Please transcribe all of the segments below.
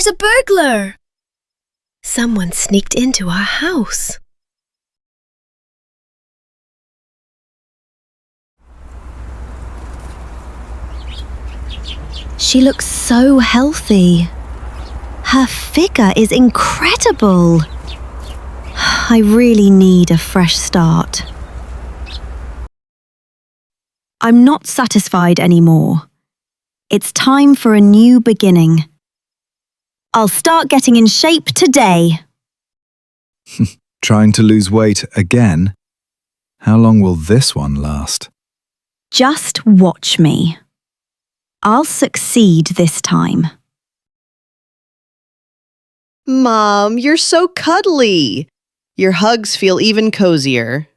There's a burglar! Someone sneaked into our house. She looks so healthy. Her figure is incredible. I really need a fresh start. I'm not satisfied anymore. It's time for a new beginning. I'll start getting in shape today. Trying to lose weight again? How long will this one last? Just watch me. I'll succeed this time. Mom, you're so cuddly. Your hugs feel even cozier.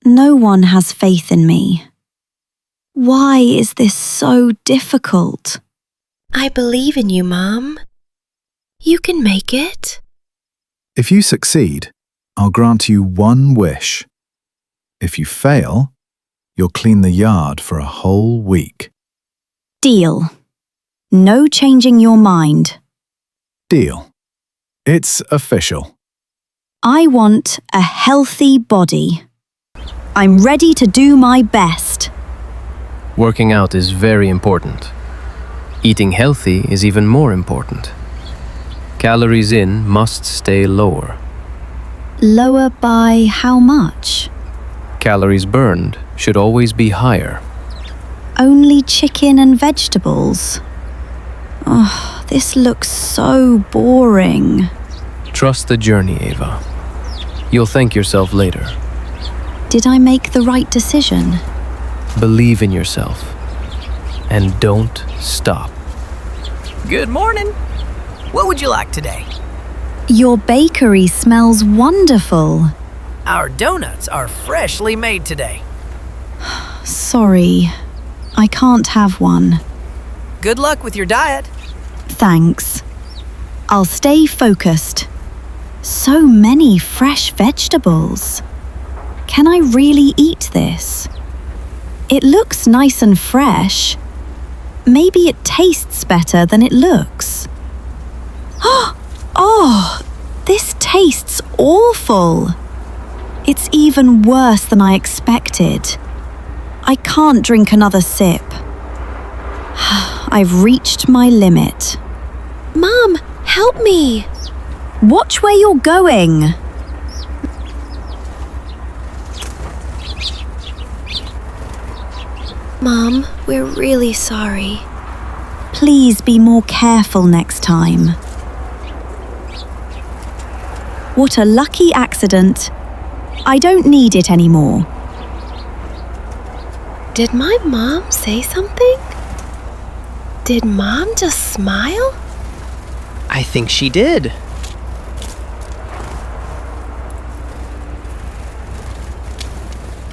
No one has faith in me. Why is this so difficult? I believe in you, Mom. You can make it. If you succeed, I'll grant you one wish. If you fail, you'll clean the yard for a whole week. Deal. No changing your mind. Deal. It's official. I want a healthy body. I'm ready to do my best. Working out is very important. Eating healthy is even more important. Calories in must stay lower. Lower by how much? Calories burned should always be higher. Only chicken and vegetables. Oh, this looks so boring. Trust the journey, Ava. You'll thank yourself later. Did I make the right decision? Believe in yourself. And don't stop. Good morning. What would you like today? Your bakery smells wonderful. Our donuts are freshly made today. Sorry, I can't have one. Good luck with your diet. Thanks. I'll stay focused. So many fresh vegetables. Can I really eat this? It looks nice and fresh. Maybe it tastes better than it looks. Oh, this tastes awful. It's even worse than I expected. I can't drink another sip. I've reached my limit. Mom, help me. Watch where you're going. Mom, we're really sorry. Please be more careful next time. What a lucky accident. I don't need it anymore. Did my mom say something? Did Mom just smile? I think she did.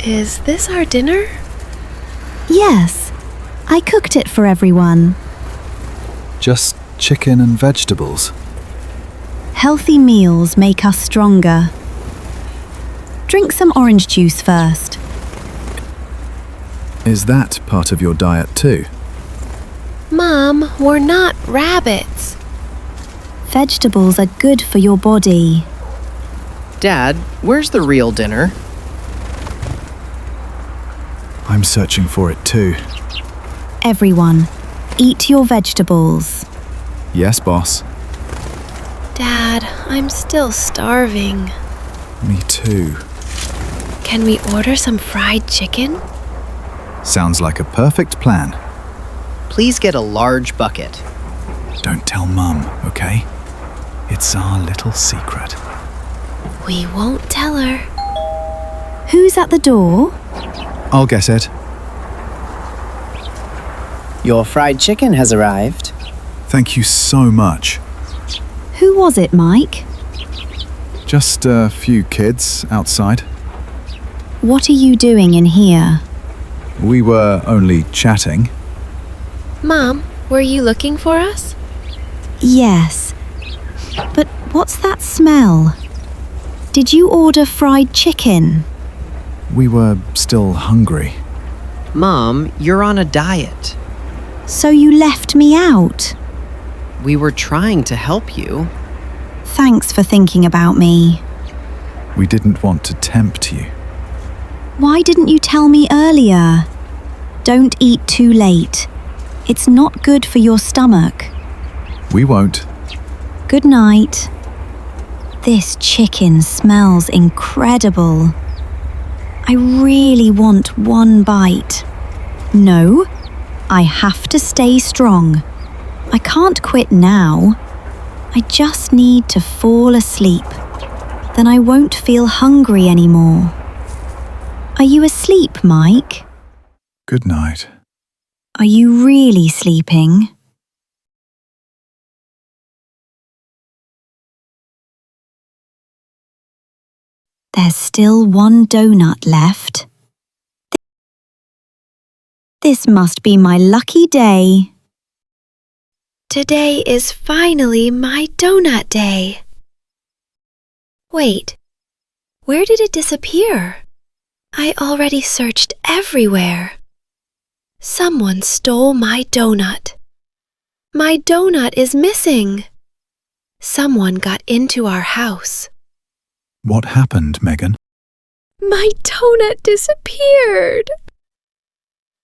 Is this our dinner? Yes, I cooked it for everyone. Just chicken and vegetables. Healthy meals make us stronger. Drink some orange juice first. Is that part of your diet too? Mom, we're not rabbits. Vegetables are good for your body. Dad, where's the real dinner? I'm searching for it too. Everyone, eat your vegetables. Yes, boss. Dad, I'm still starving. Me too. Can we order some fried chicken? Sounds like a perfect plan. Please get a large bucket. Don't tell Mum, okay? It's our little secret. We won't tell her. Who's at the door? I'll get it. Your fried chicken has arrived. Thank you so much. Who was it, Mike? Just a few kids outside. What are you doing in here? We were only chatting. Mom, were you looking for us? Yes. But what's that smell? Did you order fried chicken? We were still hungry. Mom, you're on a diet. So you left me out? We were trying to help you. Thanks for thinking about me. We didn't want to tempt you. Why didn't you tell me earlier? Don't eat too late. It's not good for your stomach. We won't. Good night. This chicken smells incredible. I really want one bite. No, I have to stay strong. I can't quit now. I just need to fall asleep. Then I won't feel hungry anymore. Are you asleep, Mike? Good night. Are you really sleeping? There's still one donut left. This must be my lucky day. Today is finally my donut day. Wait, where did it disappear? I already searched everywhere. Someone stole my donut. My donut is missing. Someone got into our house. What happened, Megan? My donut disappeared.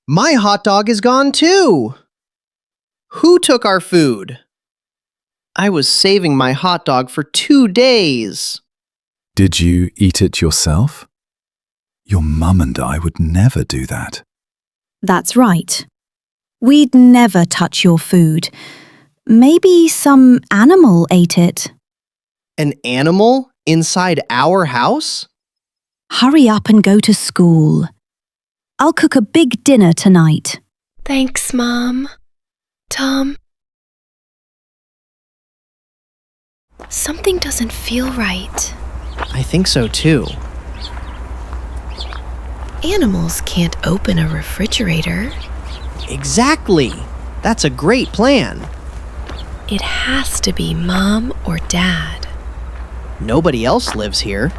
My hot dog is gone too. Who took our food? I was saving my hot dog for 2 days. Did you eat it yourself? Your mum and I would never do that. That's right. We'd never touch your food. Maybe some animal ate it. An animal inside our house? Hurry up and go to school. I'll cook a big dinner tonight. Thanks, Mom. Tom? Something doesn't feel right. I think so too. Animals can't open a refrigerator. Exactly. That's a great plan. It has to be Mom or Dad. Nobody else lives here.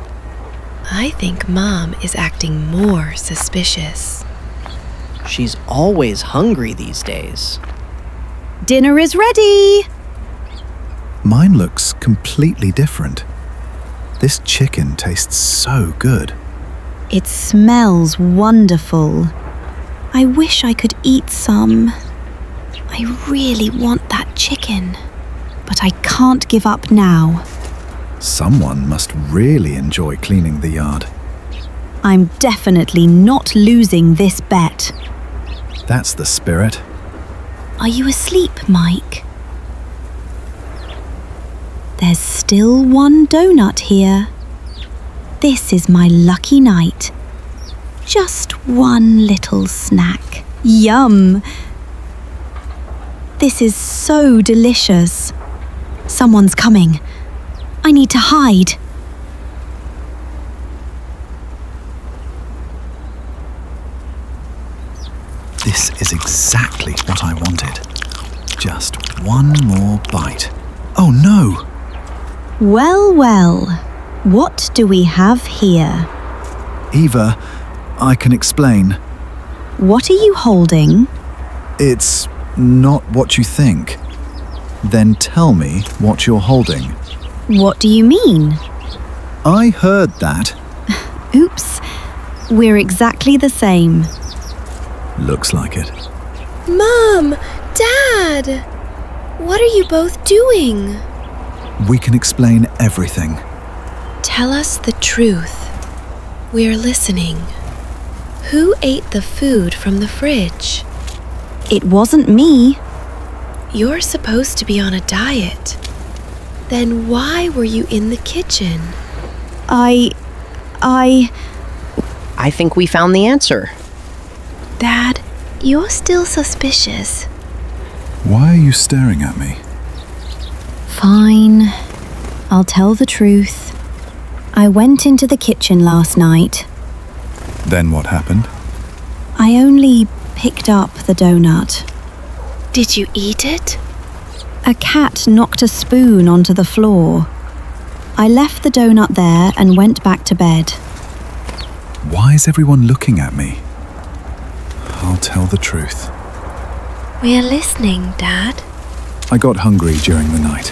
I think Mom is acting more suspicious. She's always hungry these days. Dinner is ready! Mine looks completely different. This chicken tastes so good. It smells wonderful. I wish I could eat some. I really want that chicken, but I can't give up now. Someone must really enjoy cleaning the yard. I'm definitely not losing this bet. That's the spirit. Are you asleep, Mike? There's still one donut here. This is my lucky night. Just one little snack. Yum! This is so delicious. Someone's coming. I need to hide. This is exactly what I wanted. Just one more bite. Oh no! Well, well. What do we have here? Eva, I can explain. What are you holding? It's not what you think. Then tell me what you're holding. What do you mean? I heard that. Oops. We're exactly the same. Looks like it. Mom! Dad! What are you both doing? We can explain everything. Tell us the truth. We're listening. Who ate the food from the fridge? It wasn't me. You're supposed to be on a diet. Then why were you in the kitchen? I think we found the answer. Dad, you're still suspicious. Why are you staring at me? Fine. I'll tell the truth. I went into the kitchen last night. Then what happened? I only picked up the donut. Did you eat it? A cat knocked a spoon onto the floor. I left the donut there and went back to bed. Why is everyone looking at me? I'll tell the truth. We're listening, Dad. I got hungry during the night.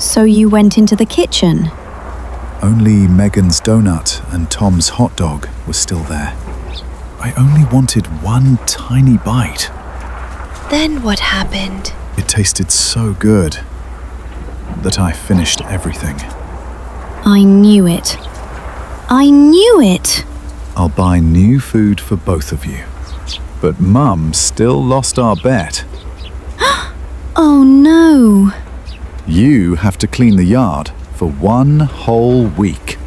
So you went into the kitchen? Only Megan's donut and Tom's hot dog was still there. I only wanted one tiny bite. Then what happened? It tasted so good that I finished everything. I knew it. I knew it! I'll buy new food for both of you. But Mum still lost our bet. Oh no! You have to clean the yard for 1 whole week.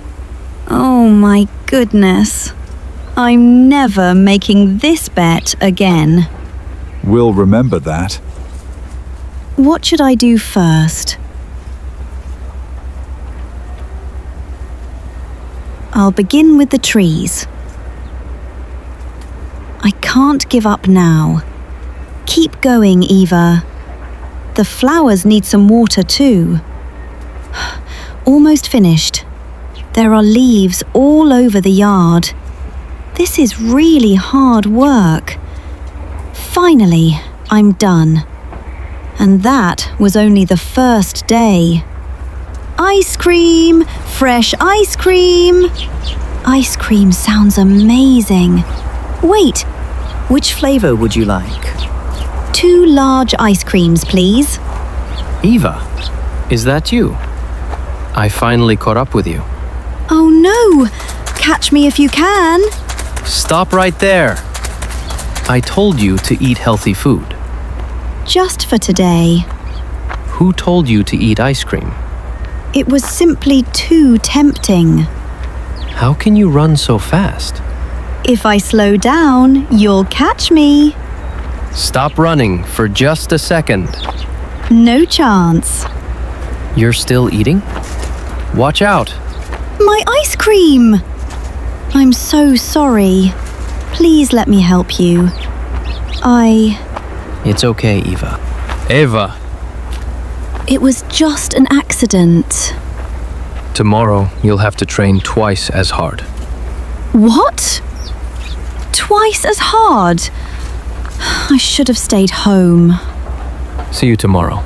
Oh my goodness. I'm never making this bet again. We'll remember that. What should I do first? I'll begin with the trees. I can't give up now. Keep going, Eva. The flowers need some water too. Almost finished. There are leaves all over the yard. This is really hard work. Finally, I'm done. And that was only the first day. Ice cream! Fresh ice cream! Ice cream sounds amazing. Wait, Which flavor would you like? 2 large ice creams, please. Eva, is that you? I finally caught up with you. Oh no! Catch me if you can. Stop right there. I told you to eat healthy food. Just for today. Who told you to eat ice cream? It was simply too tempting. How can you run so fast? If I slow down, you'll catch me. Stop running for just a second. No chance. You're still eating? Watch out. My ice cream! I'm so sorry. Please let me help you. It's okay, Eva. Eva, It was just an accident. tomorrow you'll have to train twice as hard. What? Twice as hard? I should have stayed home. See you tomorrow.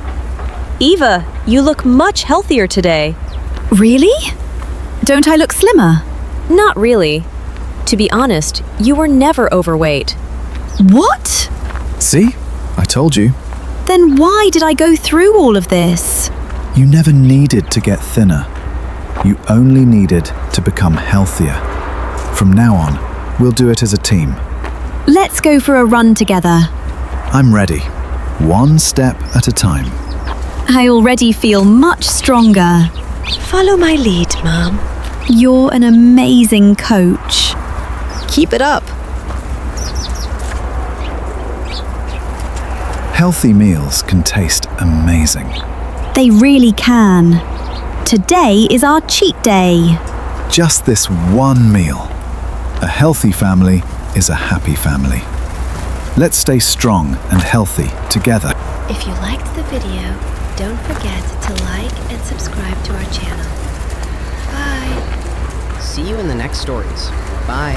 Eva, you look much healthier today. Really? Don't I look slimmer? Not really. To be honest, you were never overweight. What? See? I told you. Then why did I go through all of this? You never needed to get thinner. You only needed to become healthier. From now on, we'll do it as a team. Let's go for a run together. I'm ready. 1 step at a time. I already feel much stronger. Follow my lead, Mom. You're an amazing coach. Keep it up. Healthy meals can taste amazing. They really can. Today is our cheat day. Just this one meal. A healthy family is a happy family. Let's stay strong and healthy together. If you liked the video, don't forget to like and subscribe to our channel. Bye. See you in the next stories. Bye.